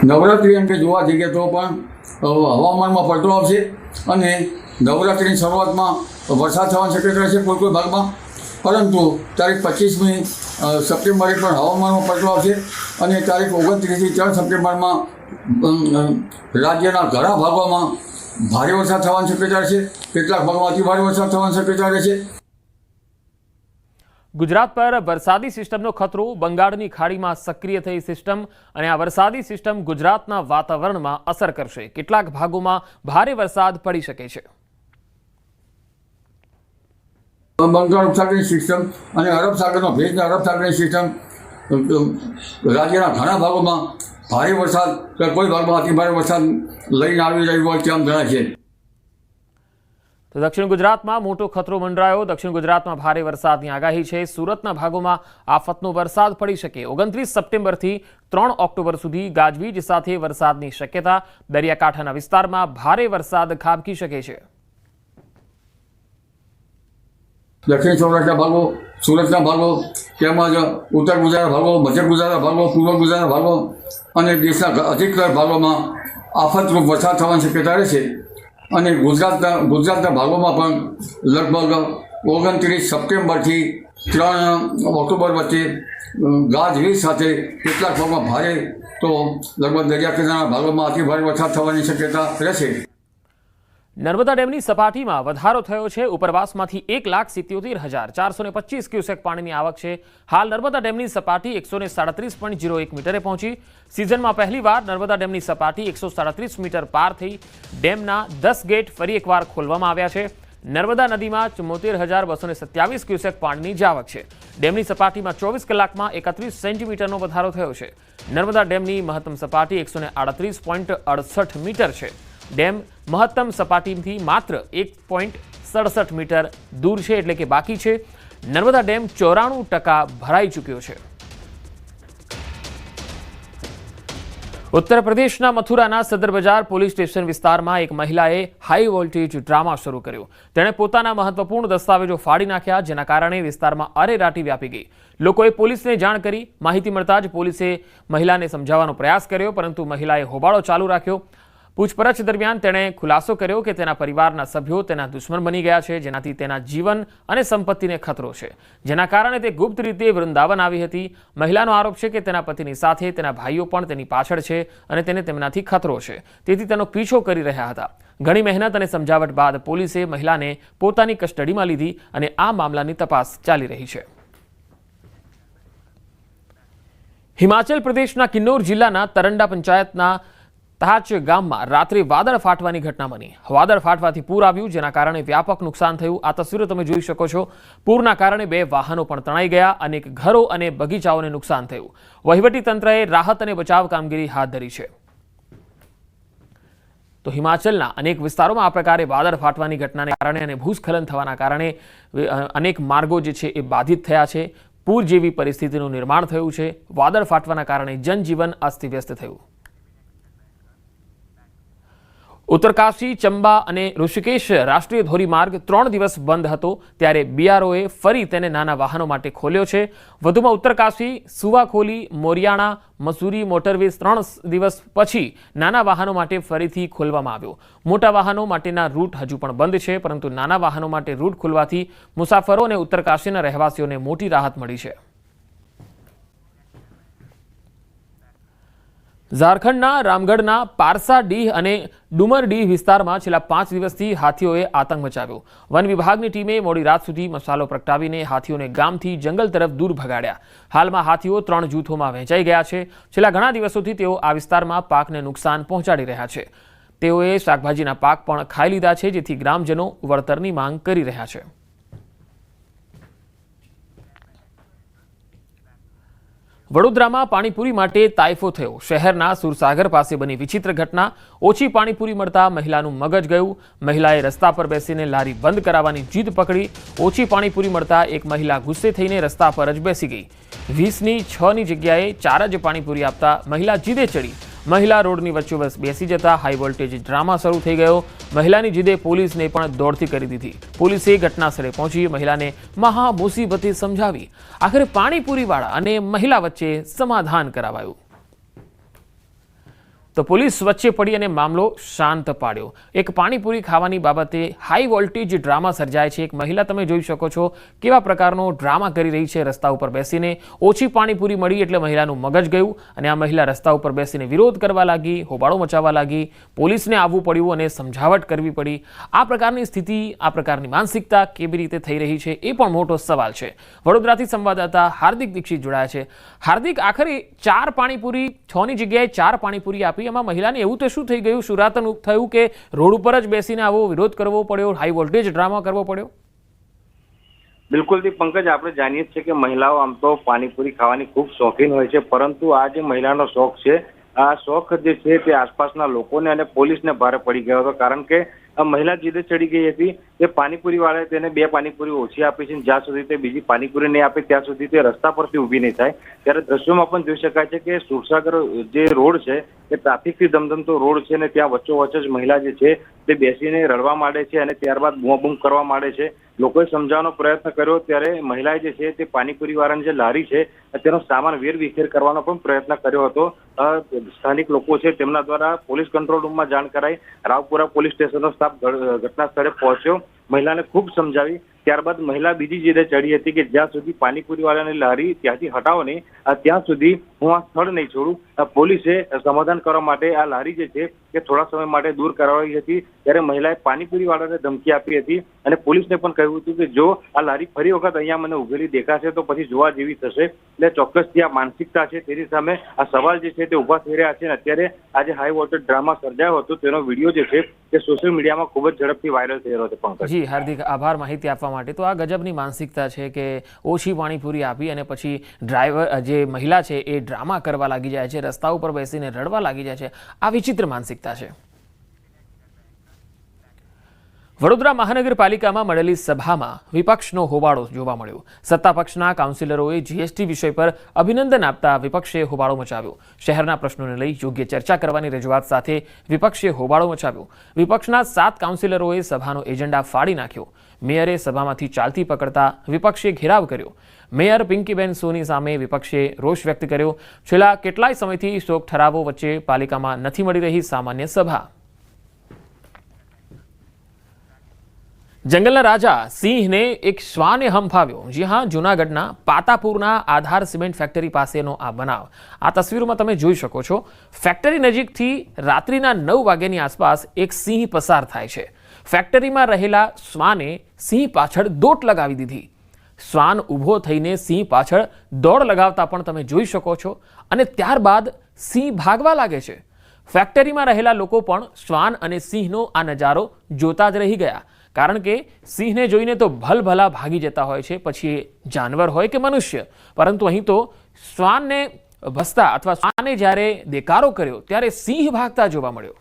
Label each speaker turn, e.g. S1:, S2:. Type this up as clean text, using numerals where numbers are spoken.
S1: નવરાત્રિ અંગે જોવા જઈએ તો પણ હવામાનમાં પલટો આવશે અને નવરાત્રિની શરૂઆતમાં વરસાદ થવાની શક્યતા છે કોઈ ભાગમાં, પરંતુ તારીખ 25મી સપ્ટેમ્બરે પણ હવામાનમાં પલટો આવશે અને તારીખ 29થી 3 સપ્ટેમ્બરમાં રાજ્યના ઘણા ભાગોમાં ભારે વરસાદ થવાની શક્યતા છે, કેટલાક ભાગમાં અતિ ભારે વરસાદ થવાની શક્યતા રહેશે।
S2: ગુજરાત પર વરસાદી સિસ્ટમનો ખતરો। બંગાળની ખાડીમાં સક્રિય થઈ સિસ્ટમ અને આ વરસાદી સિસ્ટમ ગુજરાતના વાતાવરણમાં અસર કરશે। કેટલાક ભાગોમાં ભારે વરસાદ પડી શકે છે।
S1: બંગાળ ઉપસાગરની સિસ્ટમ અને અરબ સાગરનો ભેજના અરબ સાગરની સિસ્ટમ રાજ્યના ઘણા ભાગોમાં ભારે વરસાદ કોઈ ભાગમાં અતિ ભારે વરસાદ લઈને આવી રહ્યું હોય તેમ જણાય છે।
S2: તો દક્ષિણ ગુજરાતમાં મોટો ખતરો મંડરાયો। દક્ષિણ ગુજરાતમાં ભારે વરસાદની આગાહી છે। સુરતના ભાગોમાં આફતનો વરસાદ પડી શકે। 29 સપ્ટેમ્બરથી 3 ઓક્ટોબર સુધી ગાજવીજ સાથે વરસાદની શક્યતા। દરિયાકાંઠાના વિસ્તારમાં ભારે વરસાદ ખાબકી શકે છે।
S1: દક્ષિણ સૌરાષ્ટ્રના ભાગો, સુરતના ભાગો તેમજ ઉત્તર ગુજરાતના ભાગો, મધ્ય ગુજરાતના ભાગો, પૂર્વ ગુજરાતના ભાગો અને દેશના અધિકતર ભાગોમાં આફતરૂપ વરસાદ થવાની શક્યતા રહેશે અને ગુજરાતના ભાગોમાં પણ લગભગ 29 સપ્ટેમ્બરથી 3 ઓક્ટોબર વચ્ચે ગાજવીજ સાથે કેટલાક ભાગમાં ભારે તો લગભગ દરિયાકિનારાના ભાગોમાં અતિ ભારે વરસાદ થવાની શક્યતા રહેશે।
S2: નર્મદા ડેમની સપાટીમાં વધારો થયો છે। ઉપરવાસમાંથી 1,77,425 ક્યુસેક પાણીની આવક છે। હાલ નર્મદા ડેમની સપાટી 137.01 મીટરે પહોંચી। સિઝનમાં પહેલીવાર નર્મદા ડેમની સપાટી 137 મીટર પાર થઈ। ડેમના 10 ગેટ ફરી એકવાર ખોલવામાં આવ્યા છે। નર્મદા નદીમાં 74,227 ક્યુસેક પાણીની જાવક છે। ડેમની સપાટીમાં 24 કલાકમાં 31 સેન્ટીમીટરનો વધારો થયો છે। નર્મદા ડેમની મહત્તમ સપાટી 138.68 મીટર છે। ડેમ મહત્તમ સપાટીથી માત્ર 1.67 મીટર દૂર છે, એટલે કે બાકી છે। નર્મદા ડેમ 94% ભરાઈ ચૂક્યો છે। ઉત્તર પ્રદેશના મથુરાના સદર બજાર પોલીસ સ્ટેશન વિસ્તારમાં એક મહિલાએ હાઈ વોલ્ટેજ ડ્રામા શરૂ કર્યો। તેણે પોતાના મહત્વપૂર્ણ દસ્તાવેજો ફાડી નાખ્યા, જેના કારણે વિસ્તારમાં અરેરાટી વ્યાપી ગઈ। લોકોએ પોલીસને જાણ કરી। માહિતી મળતા જ પોલીસે મહિલાને સમજાવવાનો પ્રયાસ કર્યો, પરંતુ મહિલાએ હોબાળો ચાલુ રાખ્યો। પૂછપરછ દરમિયાન તેણે ખુલાસો કર્યો કે તેના પરિવારના સભ્યો તેના દુશ્મન બની ગયા છે, જેનાથી તેના જીવન અને સંપત્તિને ખતરો છે, જેના કારણે તે ગુપ્ત રીતે વૃંદાવન આવી હતી। મહિલાનો આરોપ છે કે તેના પતિની સાથે તેના ભાઈઓ પણ તેની પાછળ છે અને તેને તેમનાથી ખતરો છે, તેથી તેનો પીછો કરી રહ્યા હતા। ઘણી મહેનત અને સમજાવટ બાદ પોલીસે મહિલાને પોતાની કસ્ટડીમાં લીધી અને આ મામલાની તપાસ ચાલી રહી છે। હિમાચલ પ્રદેશના કિન્નૌર જિલ્લાના તરંડા પંચાયતના તાચ ગામમાં રાત્રે વાદળ ફાટવાની ઘટના બની। વાદળ ફાટવાથી પૂર આવ્યું, જેના કારણે વ્યાપક નુકસાન થયું। આ તસવીરો તમે જોઈ શકો છો। પૂરના કારણે 2 વાહનો પણ તણાઈ ગયા। અનેક ઘરો અને બગીચાઓને નુકસાન થયું। વહીવટી તંત્રએ રાહત અને બચાવ કામગીરી હાથ ધરી છે। તો હિમાચલના અનેક વિસ્તારોમાં આ પ્રકારે વાદળ ફાટવાની ઘટનાને કારણે અને ભૂસ્ખલન થવાના કારણે અનેક માર્ગો જે છે એ બાધિત થયા છે। પૂર જેવી પરિસ્થિતિનું નિર્માણ થયું છે। વાદળ ફાટવાના કારણે જનજીવન અસ્તવ્યસ્ત થયું। ઉત્તરકાશી, ચંબા અને ઋષિકેશ રાષ્ટ્રીય ધોરીમાર્ગ 3 દિવસ બંધ હતો, ત્યારે બીઆરઓએ ફરી તેને નાના વાહનો માટે ખોલ્યો છે। વધુમાં ઉત્તરકાશી, સુવાખોલી, મોરિયાણા, મસૂરી મોટરવે 3 દિવસ પછી નાના વાહનો માટે ફરીથી ખોલવામાં આવ્યો। મોટા વાહનો માટેના રૂટ હજુ પણ બંધ છે, પરંતુ નાના વાહનો માટે રૂટ ખોલવાથી મુસાફરો અને ઉત્તરકાશીના રહેવાસીઓને મોટી રાહત મળી છે। ઝારખંડના રામગઢના પારસાડીહ અને ડુમરડીહ વિસ્તારમાં છેલ્લા 5 દિવસથી હાથીઓએ આતંક મચાવ્યો। વન વિભાગની ટીમે મોડી રાત સુધી મસાલો પ્રગટાવીને હાથીઓને ગામથી જંગલ તરફ દૂર ભગાડ્યા। હાલમાં હાથીઓ 3 જૂથોમાં વહેંચાઈ ગયા છે। છેલ્લા ઘણા દિવસોથી તેઓ આ વિસ્તારમાં પાકને નુકસાન પહોંચાડી રહ્યા છે। તેઓએ શાકભાજીના પાક પણ ખાઈ લીધા છે, જેથી ગ્રામજનો વળતરની માંગ કરી રહ્યા છે। વડોદરામાં પાણીપુરી માટે તાઇફો થયો। શહેરના સુરસાગર પાસે બની વિચિત્ર ઘટના। ઓછી પાણીપુરી મળતા મહિલાનું મગજ ગયું। મહિલાએ રસ્તા પર બેસીને લારી બંધ કરાવવાની જીદ પકડી। ઓછી પાણીપુરી મળતા એક મહિલા ગુસ્સે થઈને રસ્તા પર જ બેસી ગઈ। 20ની 6ની જગ્યાએ 4 જ પાણીપુરી આપતા મહિલા જીદે ચડી। મહિલા રોડની વચ્ચોવચ બેસી જતા હાઈ વોલ્ટેજ ડ્રામા શરૂ થઈ ગયો। મહિલાની જીદે પોલીસને પણ દોડતી કરી દીધી। પોલીસે ઘટનાસ્થળે પહોંચી મહિલાને મહા મુસીબતે સમજાવી। આખરે પાણીપુરીવાળા અને મહિલા વચ્ચે સમાધાન કરાવાયું। તો પોલીસ વચ્ચે પડી અને મામલો શાંત પાડ્યો. એક પાણીપુરી ખાવાની બાબતે હાઈ વોલ્ટેજ ડ્રામા સર્જાય છે. એક મહિલા તમે જોઈ શકો છો કેવા પ્રકારનો ડ્રામા કરી રહી છે. રસ્તા ઉપર બેસીને ઓછી પાણીપુરી મળી એટલે મહિલાનું મગજ ગયું અને આ મહિલા રસ્તા ઉપર બેસીને વિરોધ કરવા લાગી, હોબાળો મચાવવા લાગી. પોલીસને આવવું પડ્યું અને સમજાવટ કરવી પડી. આ પ્રકારની સ્થિતિ, આ પ્રકારની માનસિકતા કેવી રીતે થઈ રહી છે એ પણ મોટો સવાલ છે. વડોદરાથી સંવાદદાતા હાર્દિક દીક્ષિત જોડાયા છે. હાર્દિક, આખરે 4 પાણીપુરી 6ની જગ્યાએ 4 પાણીપુરી આપી, એમાં મહિલાને એવું તો શું થઈ ગયું, શુરાતન થયું કે રોડ ઉપર જ બેસીને આવો વિરોધ કરવો પડ્યો, હાઈ વોલ્ટેજ ડ્રામા કરવો પડ્યો?
S3: બિલકુલથી પંકજ, આપણે જાણીએ છીએ કે મહિલાઓ આમ તો પાણીપુરી ખાવાની ખૂબ શોખીન હોય છે, પરંતુ આ જે મહિલાનો શોખ છે, આ શોખ જે છે તે આસપાસના લોકોને અને પોલીસને ભારે પડી ગયો હતો. કારણ કે આ મહિલા જીદે ચડી ગઈ હતી કે પાણીપુરી વાળાએ તેને 2 પાણીપુરી ઓછી આપી છે. જ્યાં સુધી તે બીજી પાણીપુરી નહીં આપે ત્યાં સુધી તે રસ્તા પરથી ઊભી નહીં થાય. ત્યારે દ્રશ્યોમાં પણ જોઈ શકાય છે કે સુરસાગર જે રોડ છે એ ટ્રાફિકથી ધમધમતો રોડ છે અને ત્યાં વચ્ચોવચ્ચ જ મહિલા જે છે તે બેસીને રડવા માંડે છે અને ત્યારબાદ બૂમ કરવા માંડે છે. લોકોએ સમજાવવાનો પ્રયત્ન કર્યો ત્યારે મહિલાએ જે છે તે પાણીપુરી વાળાની જે લારી છે તેનો સામાન વેરવિખેર કરવાનો પણ પ્રયત્ન કર્યો હતો. સ્થાનિક લોકો છે તેમના દ્વારા પોલીસ કંટ્રોલ રૂમમાં જાણ કરાઈ. રાવપુરા પોલીસ સ્ટેશનનો સ્ટાફ ઘટના સ્થળે પહોંચ્યો, મહિલાને ખૂબ સમજાવી. ત્યારબાદ મહિલા બીજી જીદે ચડી હતી કે જ્યાં સુધી પાણીપુરી વાળાની લારી ત્યાંથી હટાવો નહીં, ત્યાં સુધી હું આ સ્થળ નહીં છોડું. પોલીસે સમાધાન કરવા માટે આ લારી જે છે તે થોડા સમય માટે દૂર કરાવી હતી. ત્યારે મહિલાએ પાણીપુરી વાળાને ધમકી આપી હતી અને પોલીસને પણ કહ્યું હતું કે જો આ લારી ફરી વખત અહીંયા મને ઉભેલી દેખાશે તો પછી જોવા જેવી થશે. એટલે ચોક્કસથી આ માનસિકતા છે તેની સામે આ સવાલ જે છે તે ઉભા થઈ રહ્યા છે. અને અત્યારે આ જે હાઈ વોલ્ટેજ ડ્રામા સર્જાયો હતો તેનો વિડીયો જે છે તે સોશિયલ મીડિયામાં ખૂબ જ ઝડપથી વાયરલ થઈ રહ્યો છે. પંકજ
S2: જી હાર્દિક, આભાર માહિતી આપવા માટે. તો આ ગજબની માનસિકતા છે કે ઓછી પાણીપુરી આપી અને પછી ડ્રાઈવર જે મહિલા છે એ ડ્રામા કરવા લાગી જાય છે, રસ્તા ઉપર બેસીને રડવા લાગી જાય છે. આ વિચિત્ર માનસિકતા છે. વડોદરા મહાનગરપાલિકામાં મળેલી સભામાં વિપક્ષનો હોબાળો જોવા મળ્યો. સત્તા પક્ષના કાઉન્સિલરોએ જીએસટી વિષય પર અભિનંદન આપતા વિપક્ષે હોબાળો મચાવ્યો. શહેરના પ્રશ્નોને લઈ યોગ્ય ચર્ચા કરવાની રજૂઆત સાથે વિપક્ષે હોબાળો મચાવ્યો. વિપક્ષના 7 કાઉન્સિલરોએ સભાનો એજન્ડા ફાડી નાખ્યો. મેયરે સભામાંથી ચાલતી પકડતા વિપક્ષે ઘેરાવ કર્યો. મેયર પિંકીબેન સોની સામે વિપક્ષે રોષ વ્યક્ત કર્યો. છેલ્લા કેટલાય સમયથી શોક ઠરાવો વચ્ચે પાલિકામાં નથી મળી રહી સામાન્ય સભા. જંગલના રાજા સિંહને એક શ્વાને હંફાવ્યો. જી હા, જૂનાગઢના પાતાપુરના આધાર સિમેન્ટ ફેક્ટરી પાસેનો આ બનાવ. આ તસવીરોમાં તમે જોઈ શકો છો. ફેક્ટરી નજીકથી રાત્રિના 9 વાગ્યાની આસપાસ એક સિંહ પસાર થાય છે. ફેક્ટરીમાં રહેલા શ્વાને સિંહ પાછળ દોટ લગાવી દીધી. શ્વાન ઊભો થઈને સિંહ પાછળ દોડ લગાવતા પણ તમે જોઈ શકો છો અને ત્યારબાદ સિંહ ભાગવા લાગે છે. ફેક્ટરીમાં રહેલા લોકો પણ શ્વાન અને સિંહનો આ નજારો જોતા જ રહી ગયા. કારણ કે સિંહને જોઈને તો ભલભલા ભાગી જતા હોય છે, પછી એ જાનવર હોય કે મનુષ્ય. પરંતુ અહીં તો શ્વાનને ભસતા અથવા શ્વાને જ્યારે દેકારો કર્યો ત્યારે સિંહ ભાગતા જોવા મળ્યો.